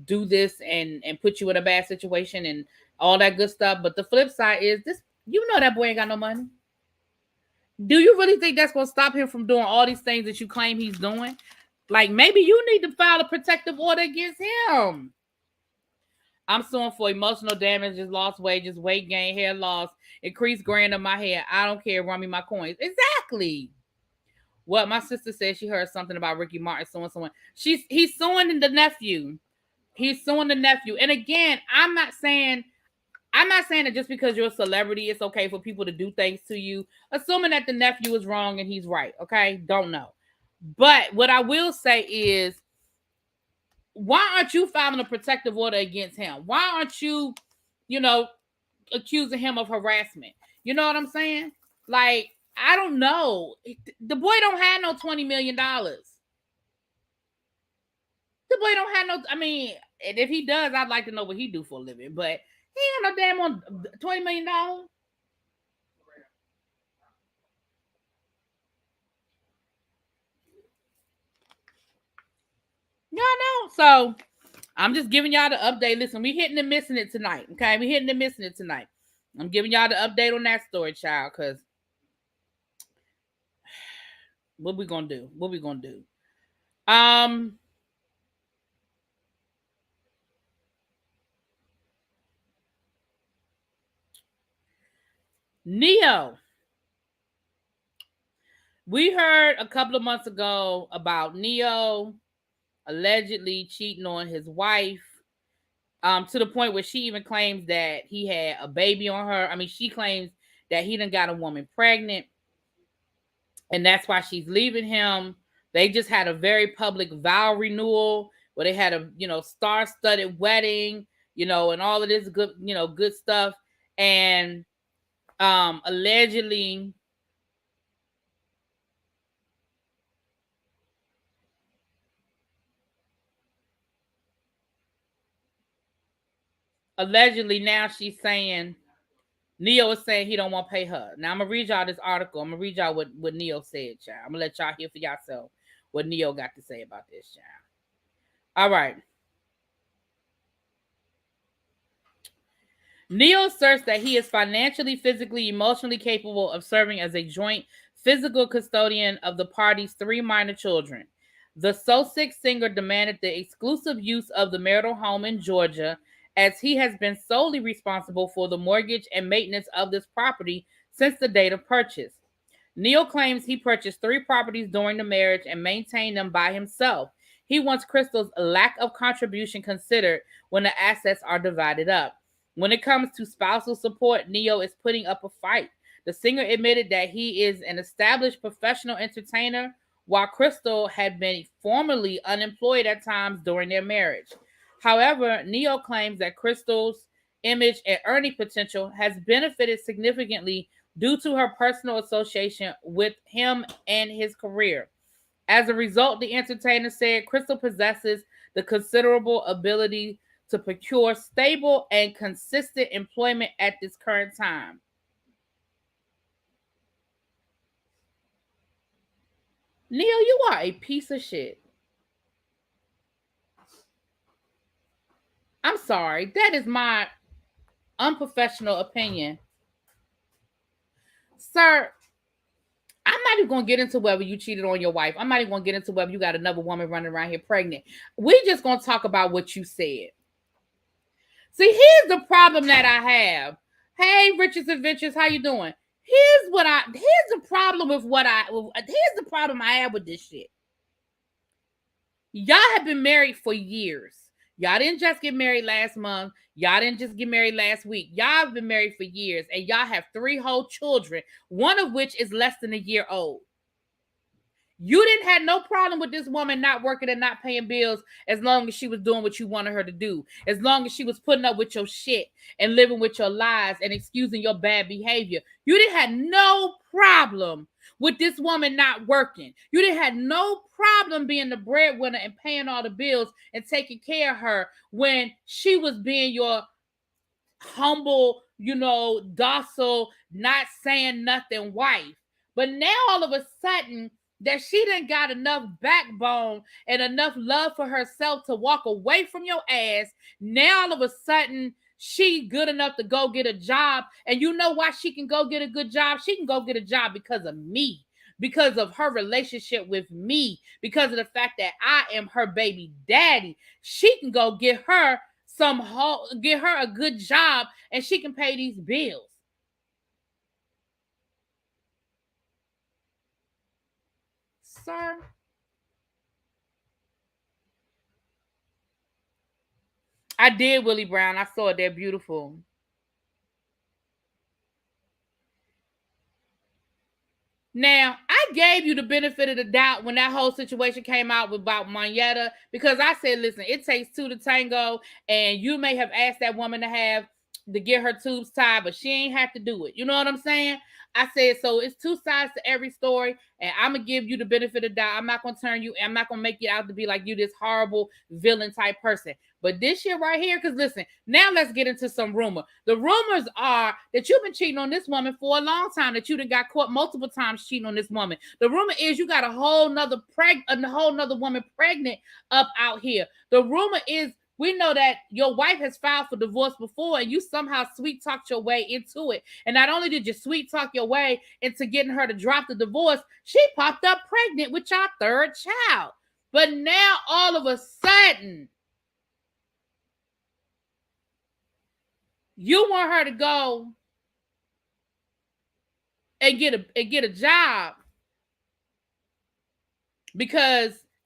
Speaker 1: do this and put you in a bad situation and all that good stuff. But the flip side is this: that boy ain't got no money. Do you really think that's going to stop him from doing all these things that you claim he's doing? Like, maybe you need to file a protective order against him. I'm suing for emotional damages, lost wages, weight gain, hair loss, increased graying of my hair. I don't care. Run me my coins. Exactly. What my sister said, she heard something about Ricky Martin suing someone. He's suing the nephew. He's suing the nephew. And again, I'm not saying that just because you're a celebrity, it's okay for people to do things to you, assuming that the nephew is wrong and he's right. Okay, don't know. But what I will say is, why aren't you filing a protective order against him? Why aren't you, accusing him of harassment? You know what I'm saying? Like, I don't know. The boy don't have no $20 million. The boy don't have no. I mean, and if he does, I'd like to know what he do for a living. But he ain't got no damn on $20 million. Y'all know. So I'm just giving y'all the update. Listen, we hitting and missing it tonight. Okay, we hitting and missing it tonight. I'm giving y'all the update on that story, child. Cause what we gonna do? What we gonna do? Um, Neyo. We heard a couple of months ago about Neyo allegedly cheating on his wife. To the point where she even claims that he had a baby on her. I mean, she claims that he done got a woman pregnant, and that's why she's leaving him. They just had a very public vow renewal where they had a star-studded wedding, and all of this good good stuff. And allegedly now she's saying Neyo is saying he don't want to pay her. Now I'm gonna read y'all this article. I'm gonna read y'all what Neyo said, child. I'm gonna let y'all hear for yourself what Neyo got to say about this, child. All right. Neyo asserts that he is financially, physically, emotionally capable of serving as a joint physical custodian of the party's 3 minor children. The So-Sick singer demanded the exclusive use of the marital home in Georgia, as he has been solely responsible for the mortgage and maintenance of this property since the date of purchase. Neyo claims he purchased 3 properties during the marriage and maintained them by himself. He wants Crystal's lack of contribution considered when the assets are divided up. When it comes to spousal support, Neyo is putting up a fight. The singer admitted that he is an established professional entertainer, while Crystal had been formerly unemployed at times during their marriage. However, Neyo claims that Crystal's image and earning potential has benefited significantly due to her personal association with him and his career. As a result, the entertainer said Crystal possesses the considerable ability to procure stable and consistent employment at this current time. Neyo, you are a piece of shit. I'm sorry. That is my unprofessional opinion. Sir, I'm not even going to get into whether you cheated on your wife. I'm not even going to get into whether you got another woman running around here pregnant. We're just going to talk about what you said. See, here's the problem that I have. Hey, Richards Adventures, how you doing? Here's the problem with here's the problem I have with this shit. Y'all have been married for years. Y'all didn't just get married last month. Y'all didn't just get married last week. Y'all have been married for years, and y'all have 3 whole children, one of which is less than a year old. You didn't have no problem with this woman not working and not paying bills as long as she was doing what you wanted her to do. As long as she was putting up with your shit and living with your lies and excusing your bad behavior. You didn't have no problem with this woman not working. You didn't have no problem being the breadwinner and paying all the bills and taking care of her when she was being your humble, docile, not saying nothing wife. But now all of a sudden, that she didn't got enough backbone and enough love for herself to walk away from your ass. Now all of a sudden, she good enough to go get a job. And you know why she can go get a good job? She can go get a job because of me, because of her relationship with me, because of the fact that I am her baby daddy. She can go get her a good job and she can pay these bills. Sir, I did, Willie Brown. I saw it. They're beautiful. Now, I gave you the benefit of the doubt when that whole situation came out about Moneta, because I said, listen, it takes 2 to tango, and you may have asked that woman to have to get her tubes tied, but she ain't have to do it. You know what I'm saying? I said, so it's two sides to every story, and I'm gonna give you the benefit of the doubt. I'm not gonna turn you, I'm not gonna make you out to be like you this horrible villain type person. But this shit right here, because listen, now let's get into some rumor. The rumors are that you've been cheating on this woman for a long time, that you done got caught multiple times cheating on this woman. The rumor is you got a whole nother woman pregnant up out here. The rumor is we know that your wife has filed for divorce before, and you somehow sweet talked your way into it. And not only did you sweet talk your way into getting her to drop the divorce, she popped up pregnant with your third child. But now all of a sudden, you want her to go and get a job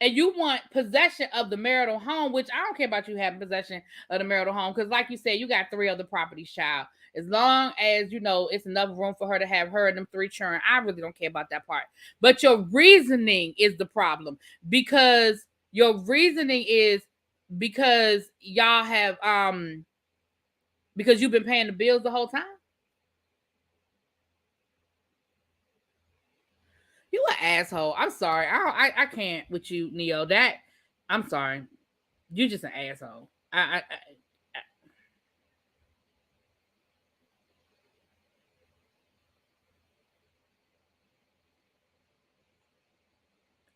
Speaker 1: and you want possession of the marital home, which I don't care about you having possession of the marital home, because like you said, you got 3 other properties, child. As long as, you know, it's enough room for her to have her and them 3 children, I really don't care about that part. But your reasoning is the problem, because your reasoning is because y'all have, because you've been paying the bills the whole time. You an asshole. I'm sorry. I can't with you, Neo. That I'm sorry. You just an asshole. I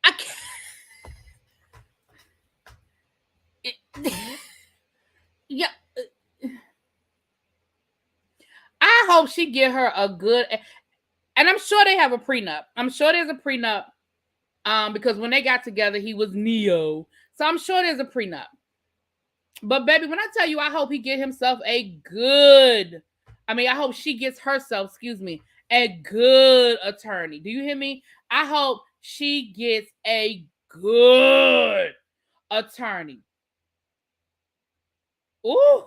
Speaker 1: can't. Yeah. I hope she get her a good, and I'm sure they have a prenup. I'm sure there's a prenup. Because when they got together, he was Neo. So I'm sure there's a prenup. But baby, when I tell you, I hope he get himself I hope she gets herself, a good attorney. Do you hear me? I hope she gets a good attorney. Ooh.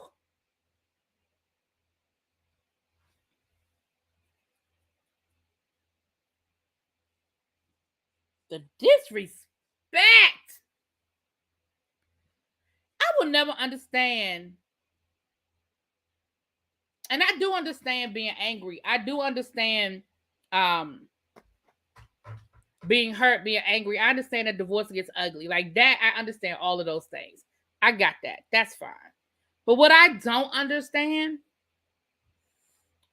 Speaker 1: The disrespect. I will never understand. And I do understand being angry. I do understand being hurt, being angry. I understand that divorce gets ugly. Like that, I understand all of those things. I got that. That's fine. But what I don't understand,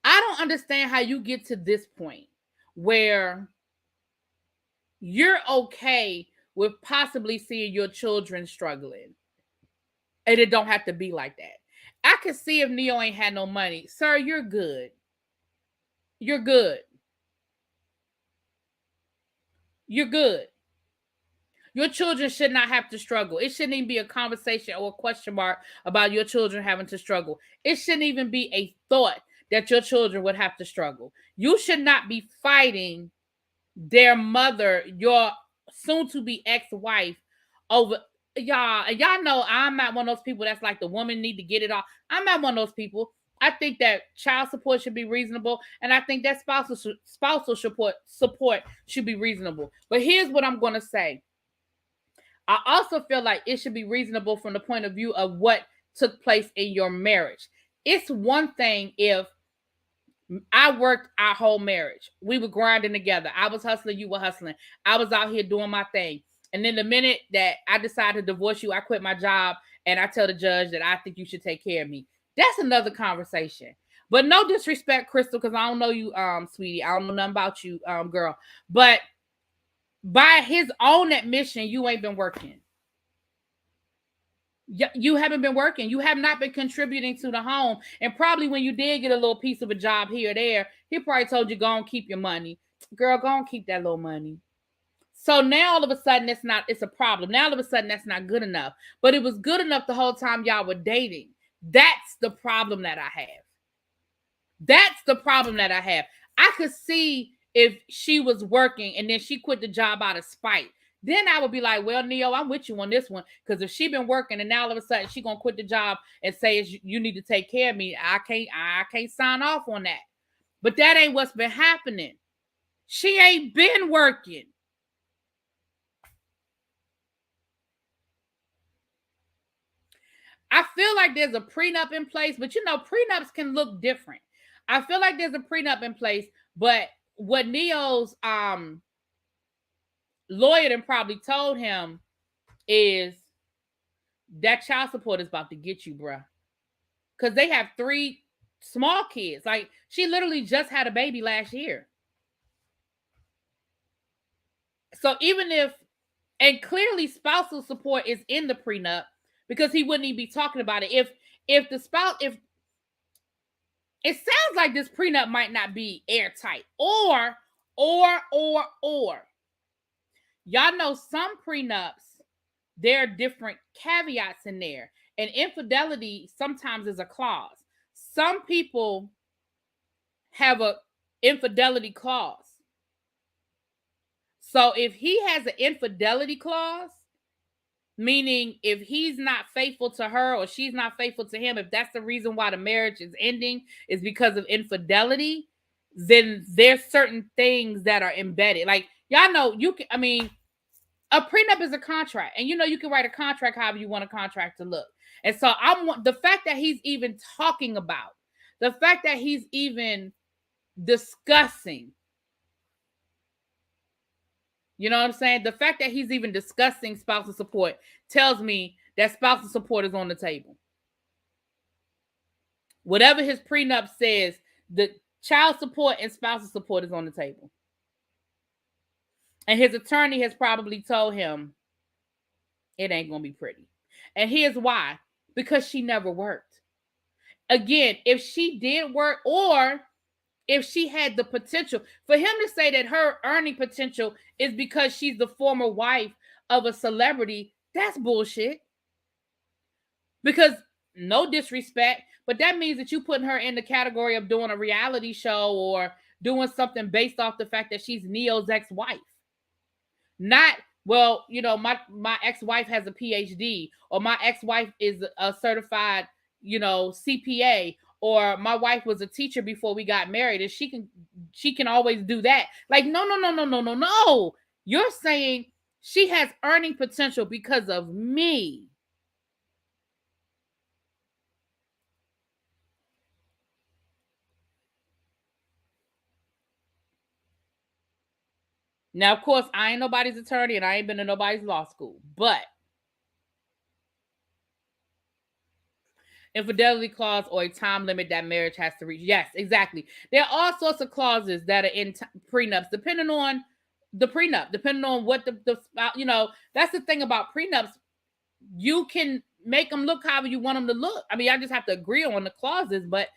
Speaker 1: I don't understand how you get to this point where you're okay with possibly seeing your children struggling. And it don't have to be like that. I could see if Neo ain't had no money. Sir, you're good. You're good. You're good. Your children should not have to struggle. It shouldn't even be a conversation or a question mark about your children having to struggle. It shouldn't even be a thought that your children would have to struggle. You should not be fighting their mother, your soon-to-be ex-wife, over y'all. And y'all know I'm not one of those people that's like the woman need to get it all. I'm not one of those people. I think that child support should be reasonable, and I think that spousal support should be reasonable. But here's what I'm going to say. I also feel like it should be reasonable from the point of view of what took place in your marriage. It's one thing if I worked our whole marriage. We were grinding together. I was hustling, you were hustling. I was out here doing my thing. And then the minute that I decided to divorce you, I quit my job and I tell the judge that I think you should take care of me. That's another conversation. But no disrespect, Crystal, because I don't know you, sweetie. I don't know nothing about you, girl. But by his own admission, you ain't been working. You haven't been working. You have not been contributing to the home. And probably when you did get a little piece of a job here or there, he probably told you, go and keep your money. Girl, go and keep that little money. So now all of a sudden it's a problem. Now all of a sudden that's not good enough. But it was good enough the whole time y'all were dating. That's the problem that I have. That's the problem that I have. I could see if she was working and then she quit the job out of spite. Then I would be like, well, Neo, I'm with you on this one. Because if she been working and now all of a sudden she gonna quit the job and say you need to take care of me, I can't sign off on that. But that ain't what's been happening. She ain't been working. I feel like there's a prenup in place, but prenups can look different. I feel like there's a prenup in place, but what Neo's lawyer then probably told him is that child support is about to get you, bruh. Because they have 3 small kids. Like, she literally just had a baby last year. So even if, and clearly spousal support is in the prenup, because he wouldn't even be talking about it. If the spouse, if it sounds like this prenup might not be airtight, or y'all know some prenups, there are different caveats in there, and infidelity sometimes is a clause. Some people have a infidelity clause. So if he has an infidelity clause, meaning if he's not faithful to her or she's not faithful to him, if that's the reason why the marriage is ending is because of infidelity, then there's certain things that are embedded. Like, y'all know, a prenup is a contract, and you can write a contract however you want a contract to look. And so the fact that he's even talking about, the fact that he's even discussing, you know what I'm saying? The fact that he's even discussing spousal support tells me that spousal support is on the table. Whatever his prenup says, the child support and spousal support is on the table. And his attorney has probably told him it ain't going to be pretty. And here's why. Because she never worked. Again, if she did work, or if she had the potential, for him to say that her earning potential is because she's the former wife of a celebrity, that's bullshit. Because, no disrespect, but that means that you putting her in the category of doing a reality show or doing something based off the fact that she's Neo's ex-wife. Not, well, my ex-wife has a PhD, or my ex-wife is a certified, CPA, or my wife was a teacher before we got married, and she can always do that. Like, no. You're saying she has earning potential because of me. Now, of course, I ain't nobody's attorney, and I ain't been to nobody's law school, but infidelity clause or a time limit that marriage has to reach. Yes, exactly. There are all sorts of clauses that are in prenups, depending on the prenup, depending on what that's the thing about prenups. You can make them look however you want them to look. I just have to agree on the clauses, but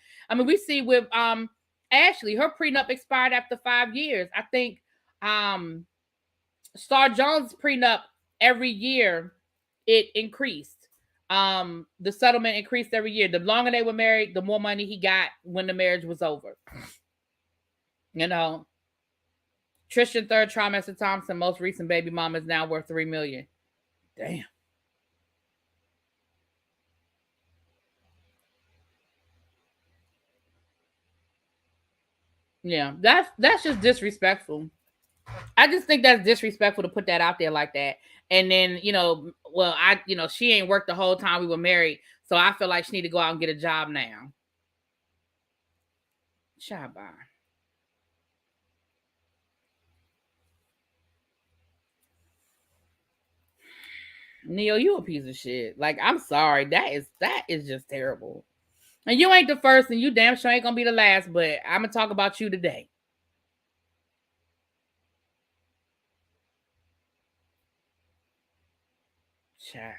Speaker 1: we see with Ashley, her prenup expired after 5 years. I think Star Jones' prenup, every year it increased. The settlement increased every year. The longer they were married, the more money he got when the marriage was over. Tristan, third trimester Thompson, most recent baby mama, is now worth $3 million. Damn. Yeah, that's just disrespectful. I just think that's disrespectful to put that out there like that. And then, she ain't worked the whole time we were married, so I feel like she need to go out and get a job now. Shabba. Neyo, you a piece of shit. Like, I'm sorry. That is just terrible. And you ain't the first, and you damn sure ain't gonna be the last, but I'm gonna talk about you today. Child.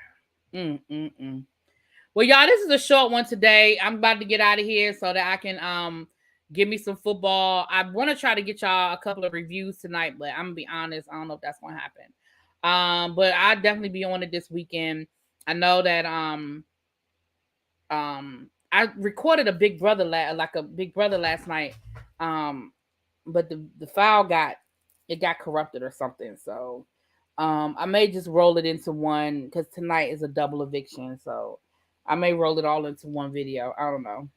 Speaker 1: Well, y'all, this is a short one today. I'm about to get out of here so that I can give me some football. I want to try to get y'all a couple of reviews tonight, but I'm gonna be honest, I don't know if that's gonna happen. But I'll definitely be on it this weekend. I know that I recorded a Big Brother last night. But the file got corrupted or something. So I may just roll it into one, because tonight is a double eviction. So I may roll it all into one video. I don't know.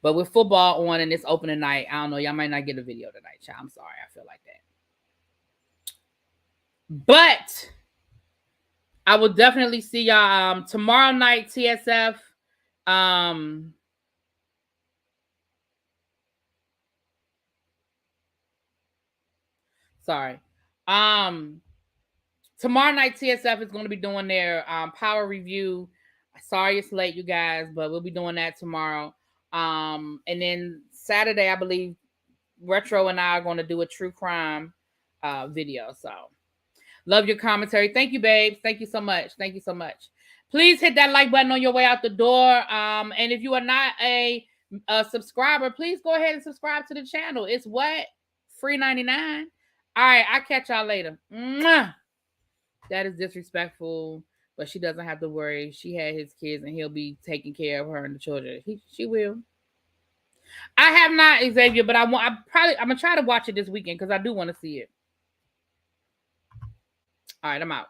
Speaker 1: But with football on and it's opening night, I don't know. Y'all might not get a video tonight, child. I'm sorry. I feel like that. But I will definitely see y'all tomorrow night, TSF. Sorry. Tomorrow night, TSF is going to be doing their power review. Sorry it's late, you guys, but we'll be doing that tomorrow. And then Saturday, I believe Retro and I are going to do a true crime video. So love your commentary. Thank you, babes. Thank you so much. Thank you so much. Please hit that like button on your way out the door. And if you are not a subscriber, please go ahead and subscribe to the channel. It's what? Free 99. All right, I'll catch y'all later. Mwah! That is disrespectful, but she doesn't have to worry. She had his kids and he'll be taking care of her and the children. She will. I have not, Xavier, but I'm gonna try to watch it this weekend because I do want to see it. All right, I'm out.